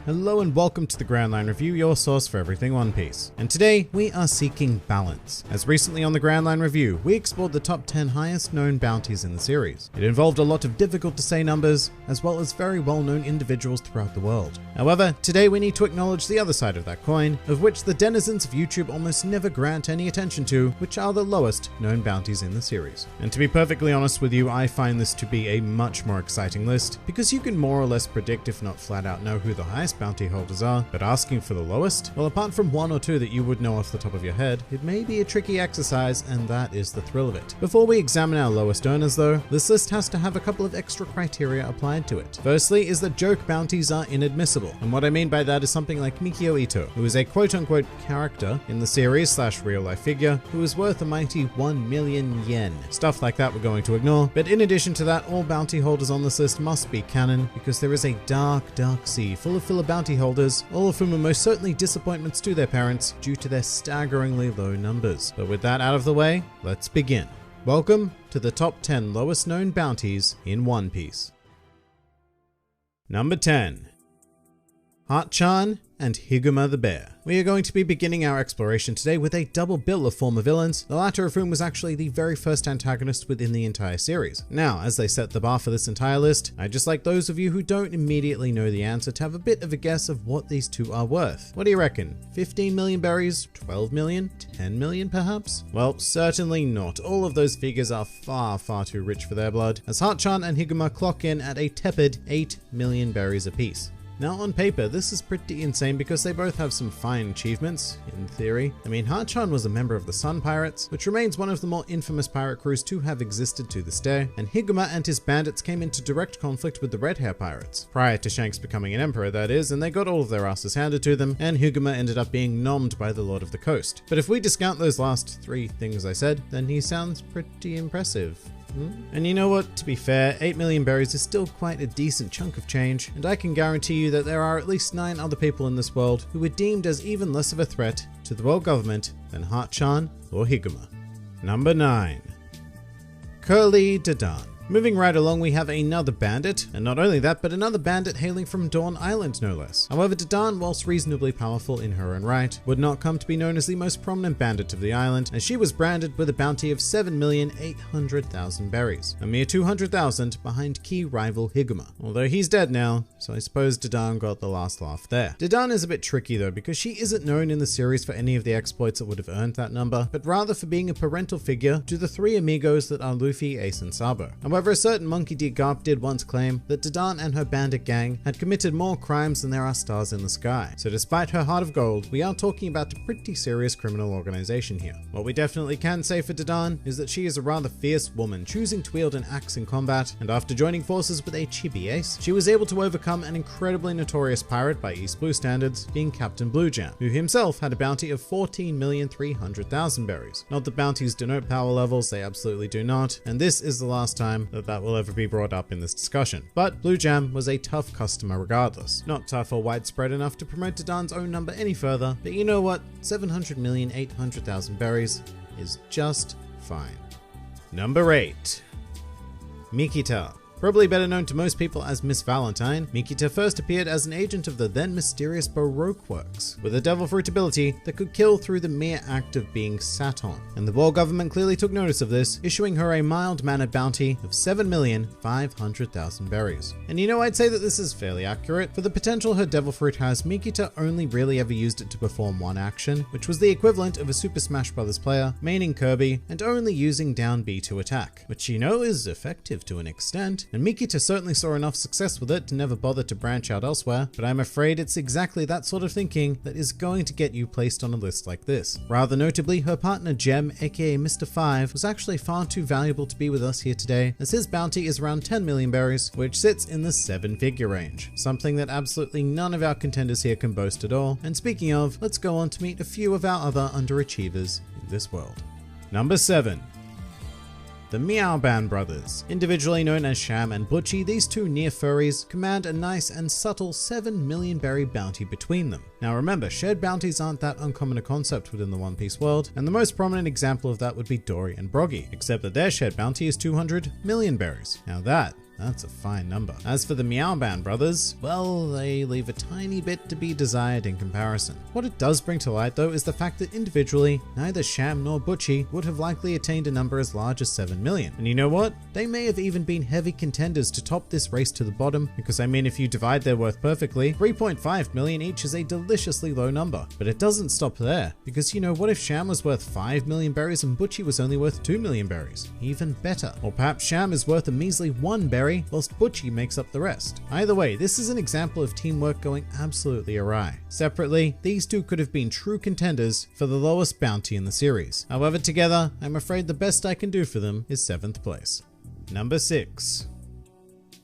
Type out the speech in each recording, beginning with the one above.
Hello and welcome to the Grand Line Review, your source for everything One Piece. And today, we are seeking balance. As recently on the Grand Line Review, we explored the top 10 highest known bounties in the series. It involved a lot of difficult to say numbers, as well as very well known individuals throughout the world. However, today we need to acknowledge the other side of that coin, of which the denizens of YouTube almost never grant any attention to, which are the lowest known bounties in the series. And to be perfectly honest with you, I find this to be a much more exciting list, because you can more or less predict, if not flat out know, who the highest bounty holders are, but asking for the lowest? Well, apart from one or two that you would know off the top of your head, it may be a tricky exercise, and that is the thrill of it. Before we examine our lowest earners though, this list has to have a couple of extra criteria applied to it. Firstly is that joke bounties are inadmissible, and what I mean by that is something like Mikio Ito, who is a quote-unquote character in the series / real-life figure, who is worth a mighty 1 million yen. Stuff like that we're going to ignore, but in addition to that, all bounty holders on this list must be canon, because there is a dark sea full of filler bounty holders, all of whom are most certainly disappointments to their parents due to their staggeringly low numbers. But with that out of the way, let's begin. Welcome to the top 10 lowest known bounties in One Piece. Number 10. Hart-chan and Higuma the Bear. We are going to be beginning our exploration today with a double bill of former villains, the latter of whom was actually the very first antagonist within the entire series. Now, as they set the bar for this entire list, I'd just like those of you who don't immediately know the answer to have a bit of a guess of what these two are worth. What do you reckon? 15 million berries? 12 million? 10 million perhaps? Well, certainly not. All of those figures are far too rich for their blood, as Hart-chan and Higuma clock in at a tepid 8 million berries apiece. Now on paper, this is pretty insane because they both have some fine achievements, in theory. I mean, Hart-chan was a member of the Sun Pirates, which remains one of the more infamous pirate crews to have existed to this day, and Higuma and his bandits came into direct conflict with the Red Hair Pirates, prior to Shanks becoming an emperor that is, and they got all of their asses handed to them, and Higuma ended up being nommed by the Lord of the Coast. But if we discount those last three things I said, then he sounds pretty impressive. And you know what, to be fair, 8 million berries is still quite a decent chunk of change, and I can guarantee you that there are at least 9 other people in this world who were deemed as even less of a threat to the world government than Hart-chan or Higuma. Number 9. Curly Dadan. Moving right along, we have another bandit, and not only that, but another bandit hailing from Dawn Island no less. However, Dadan, whilst reasonably powerful in her own right, would not come to be known as the most prominent bandit of the island, as she was branded with a bounty of 7,800,000 berries, a mere 200,000 behind key rival Higuma. Although he's dead now, so I suppose Dadan got the last laugh there. Dadan is a bit tricky though, because she isn't known in the series for any of the exploits that would have earned that number, but rather for being a parental figure to the 3 amigos that are Luffy, Ace, and Sabo. However, a certain Monkey D. Garp did once claim that Dadan and her bandit gang had committed more crimes than there are stars in the sky. So despite her heart of gold, we are talking about a pretty serious criminal organization here. What we definitely can say for Dadan is that she is a rather fierce woman, choosing to wield an axe in combat, and after joining forces with a chibi ace, she was able to overcome an incredibly notorious pirate by East Blue standards, being Captain Blue Jam, who himself had a bounty of 14,300,000 berries. Not that bounties denote power levels, they absolutely do not, and this is the last time that will ever be brought up in this discussion. But Blue Jam was a tough customer regardless. Not tough or widespread enough to promote Dadan's own number any further, but you know what? 700,800,000 berries is just fine. Number 8. Mikita. Probably better known to most people as Miss Valentine, Mikita first appeared as an agent of the then mysterious Baroque Works, with a devil fruit ability that could kill through the mere act of being sat on. And the world government clearly took notice of this, issuing her a mild-mannered bounty of 7,500,000 berries. And you know, I'd say that this is fairly accurate. For the potential her devil fruit has, Mikita only really ever used it to perform one action, which was the equivalent of a Super Smash Bros. Player maining Kirby and only using down B to attack, which you know is effective to an extent. And Mikita certainly saw enough success with it to never bother to branch out elsewhere, but I'm afraid it's exactly that sort of thinking that is going to get you placed on a list like this. Rather notably, her partner Gem, aka Mr. 5, was actually far too valuable to be with us here today, as his bounty is around 10 million berries, which sits in the 7-figure range, something that absolutely none of our contenders here can boast at all. And speaking of, let's go on to meet a few of our other underachievers in this world. Number 7. The Meow Band brothers. Individually known as Sham and Butchie, these two near furries command a nice and subtle 7 million berry bounty between them. Now remember, shared bounties aren't that uncommon a concept within the One Piece world, and the most prominent example of that would be Dory and Broggy, except that their shared bounty is 200 million berries. Now that That's a fine number. As for the Meow Band brothers, well, they leave a tiny bit to be desired in comparison. What it does bring to light though is the fact that individually, neither Sham nor Butchie would have likely attained a number as large as 7 million. And you know what? They may have even been heavy contenders to top this race to the bottom, because I mean, if you divide their worth perfectly, 3.5 million each is a deliciously low number. But it doesn't stop there, because you know, what if Sham was worth 5 million berries and Butchie was only worth 2 million berries? Even better. Or perhaps Sham is worth a measly 1 berry, whilst Butchie makes up the rest. Either way, this is an example of teamwork going absolutely awry. Separately, these two could have been true contenders for the lowest bounty in the series. However, together, I'm afraid the best I can do for them is 7th place. Number 6.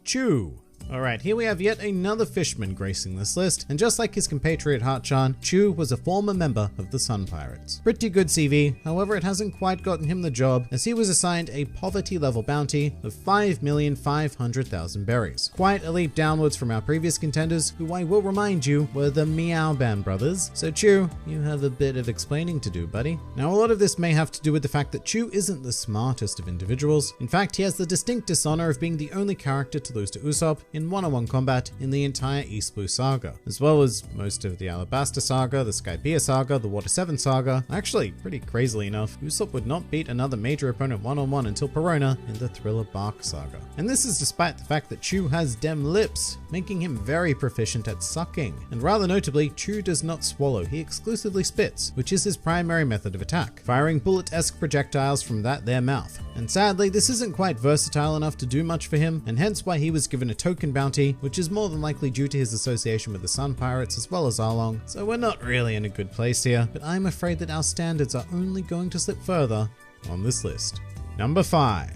Chew. Alright, here we have yet another fishman gracing this list, and just like his compatriot Hatchan, Chew was a former member of the Sun Pirates. Pretty good CV, however it hasn't quite gotten him the job, as he was assigned a poverty level bounty of 5,500,000 berries. Quite a leap downwards from our previous contenders, who I will remind you were the Meow Band brothers. So Chew, you have a bit of explaining to do, buddy. Now a lot of this may have to do with the fact that Chew isn't the smartest of individuals. In fact, he has the distinct dishonor of being the only character to lose to Usopp in one-on-one combat in the entire East Blue saga, as well as most of the Alabasta saga, the Skypiea saga, the Water 7 saga. Actually, pretty crazily enough, Usopp would not beat another major opponent one-on-one until Perona in the Thriller Bark saga. And this is despite the fact that Chew has dem lips, making him very proficient at sucking. And rather notably, Chew does not swallow, he exclusively spits, which is his primary method of attack, firing bullet-esque projectiles from that there mouth. And sadly, this isn't quite versatile enough to do much for him, and hence why he was given a token bounty, which is more than likely due to his association with the Sun Pirates as well as Arlong. So we're not really in a good place here, but I'm afraid that our standards are only going to slip further on this list. Number 5.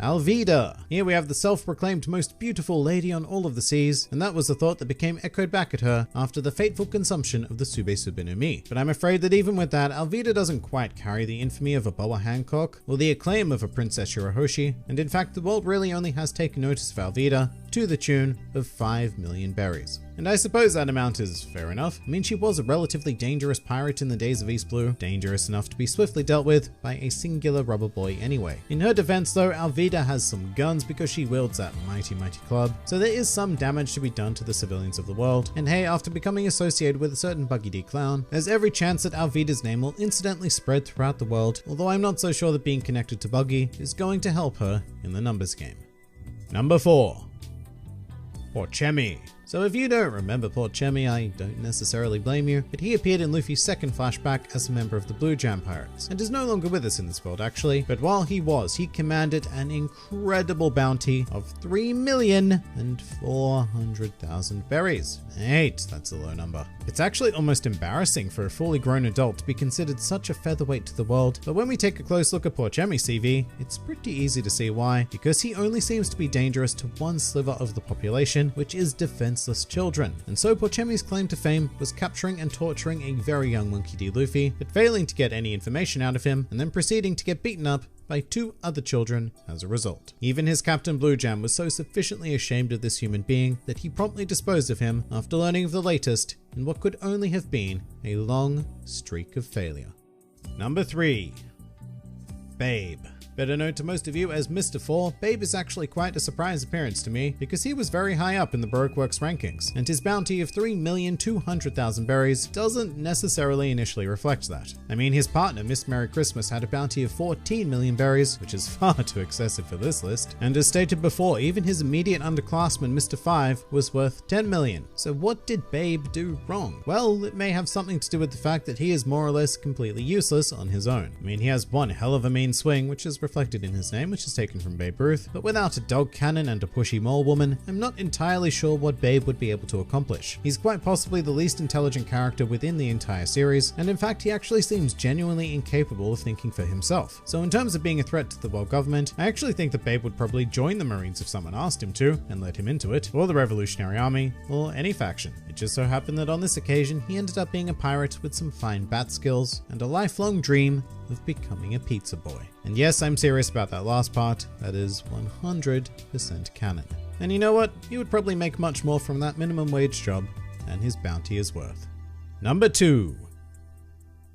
Alvida. Here we have the self-proclaimed most beautiful lady on all of the seas, and that was a thought that became echoed back at her after the fateful consumption of the Sube Sube no Mi. But I'm afraid that even with that, Alvida doesn't quite carry the infamy of a Boa Hancock, or the acclaim of a Princess Shirahoshi, and in fact the world really only has taken notice of Alvida to the tune of 5 million berries. And I suppose that amount is fair enough. I mean, she was a relatively dangerous pirate in the days of East Blue, dangerous enough to be swiftly dealt with by a singular rubber boy anyway. In her defense though, Alvida has some guns because she wields that mighty club, so there is some damage to be done to the civilians of the world. And hey, after becoming associated with a certain Buggy D clown, there's every chance that Alvida's name will incidentally spread throughout the world, although I'm not so sure that being connected to Buggy is going to help her in the numbers game. Number 4. Porchemi. So if you don't remember Porchemi, I don't necessarily blame you, but he appeared in Luffy's second flashback as a member of the Blue Jam Pirates, and is no longer with us in this world actually, but while he was, he commanded an incredible bounty of 3,400,000 berries. 8, that's a low number. It's actually almost embarrassing for a fully grown adult to be considered such a featherweight to the world, but when we take a close look at Porchemi's CV, it's pretty easy to see why, because he only seems to be dangerous to one sliver of the population, which is defenseless children. And so Porchemi's claim to fame was capturing and torturing a very young Monkey D. Luffy, but failing to get any information out of him, and then proceeding to get beaten up by 2 other children as a result. Even his Captain Blue Jam was so sufficiently ashamed of this human being that he promptly disposed of him after learning of the latest in what could only have been a long streak of failure. Number 3. Babe. Better known to most of you as Mr. 4, Babe is actually quite a surprise appearance to me because he was very high up in the Baroque Works rankings, and his bounty of 3,200,000 berries doesn't necessarily initially reflect that. I mean, his partner Miss Merry Christmas had a bounty of 14 million berries, which is far too excessive for this list, and as stated before, even his immediate underclassman Mr. 5 was worth 10 million. So what did Babe do wrong? Well, it may have something to do with the fact that he is more or less completely useless on his own. I mean, he has one hell of a mean swing, which is reflected in his name, which is taken from Babe Ruth, but without a dog cannon and a pushy mole woman, I'm not entirely sure what Babe would be able to accomplish. He's quite possibly the least intelligent character within the entire series, and in fact he actually seems genuinely incapable of thinking for himself. So in terms of being a threat to the world government, I actually think that Babe would probably join the Marines if someone asked him to, and let him into it, or the Revolutionary Army, or any faction. It just so happened that on this occasion he ended up being a pirate with some fine bat skills, and a lifelong dream of becoming a pizza boy. And yes, I'm serious about that last part, that is 100% canon. And you know what? He would probably make much more from that minimum wage job than his bounty is worth. Number 2.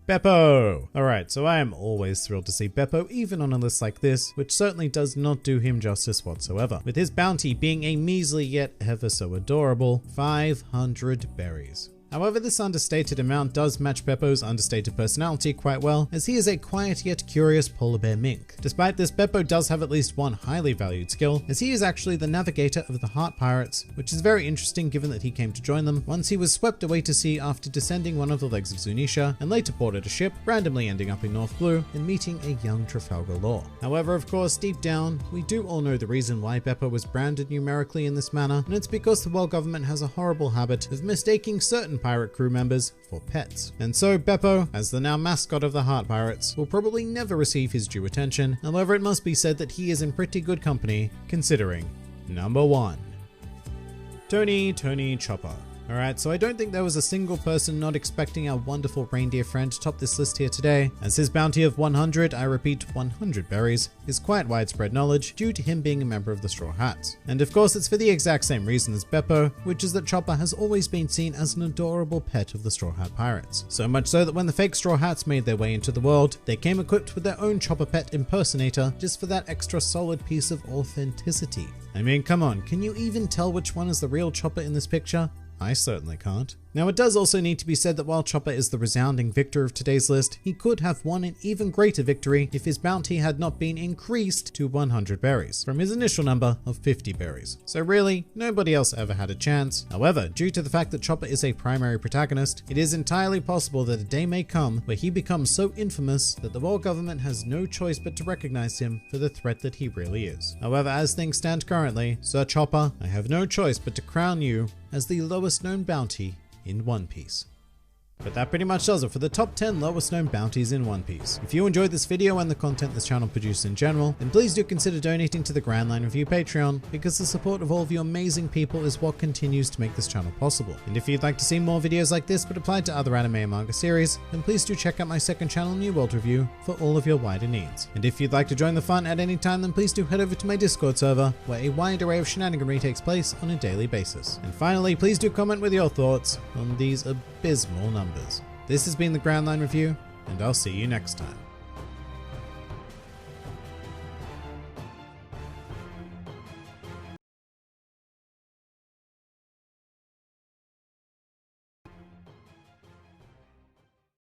Beppo! Alright, so I am always thrilled to see Beppo even on a list like this, which certainly does not do him justice whatsoever, with his bounty being a measly yet ever so adorable 500 berries. However, this understated amount does match Beppo's understated personality quite well, as he is a quiet yet curious polar bear mink. Despite this, Beppo does have at least one highly valued skill, as he is actually the navigator of the Heart Pirates, which is very interesting given that he came to join them once he was swept away to sea after descending one of the legs of Zunisha, and later boarded a ship, randomly ending up in North Blue and meeting a young Trafalgar Law. However, of course, deep down, we do all know the reason why Beppo was branded numerically in this manner, and it's because the world government has a horrible habit of mistaking certain pirate crew members for pets. And so Beppo, as the now mascot of the Heart Pirates, will probably never receive his due attention. However, it must be said that he is in pretty good company, considering number 1. Tony Chopper. Alright, so I don't think there was a single person not expecting our wonderful reindeer friend to top this list here today, as his bounty of 100, I repeat 100 berries, is quite widespread knowledge due to him being a member of the Straw Hats. And of course it's for the exact same reason as Beppo, which is that Chopper has always been seen as an adorable pet of the Straw Hat Pirates. So much so that when the fake Straw Hats made their way into the world, they came equipped with their own Chopper pet impersonator just for that extra solid piece of authenticity. I mean, come on, can you even tell which one is the real Chopper in this picture? I certainly can't. Now, it does also need to be said that while Chopper is the resounding victor of today's list, he could have won an even greater victory if his bounty had not been increased to 100 berries from his initial number of 50 berries. So really, nobody else ever had a chance. However, due to the fact that Chopper is a primary protagonist, it is entirely possible that a day may come where he becomes so infamous that the world government has no choice but to recognize him for the threat that he really is. However, as things stand currently, Sir Chopper, I have no choice but to crown you as the lowest known bounty in One Piece. But that pretty much does it for the top 10 lowest known bounties in One Piece. If you enjoyed this video and the content this channel produces in general, then please do consider donating to the Grand Line Review Patreon, because the support of all of you amazing people is what continues to make this channel possible. And if you'd like to see more videos like this but applied to other anime and manga series, then please do check out my second channel, New World Review, for all of your wider needs. And if you'd like to join the fun at any time, then please do head over to my Discord server, where a wide array of shenaniganry takes place on a daily basis. And finally, please do comment with your thoughts on these abysmal numbers. This has been the Grand Line Review, and I'll see you next time.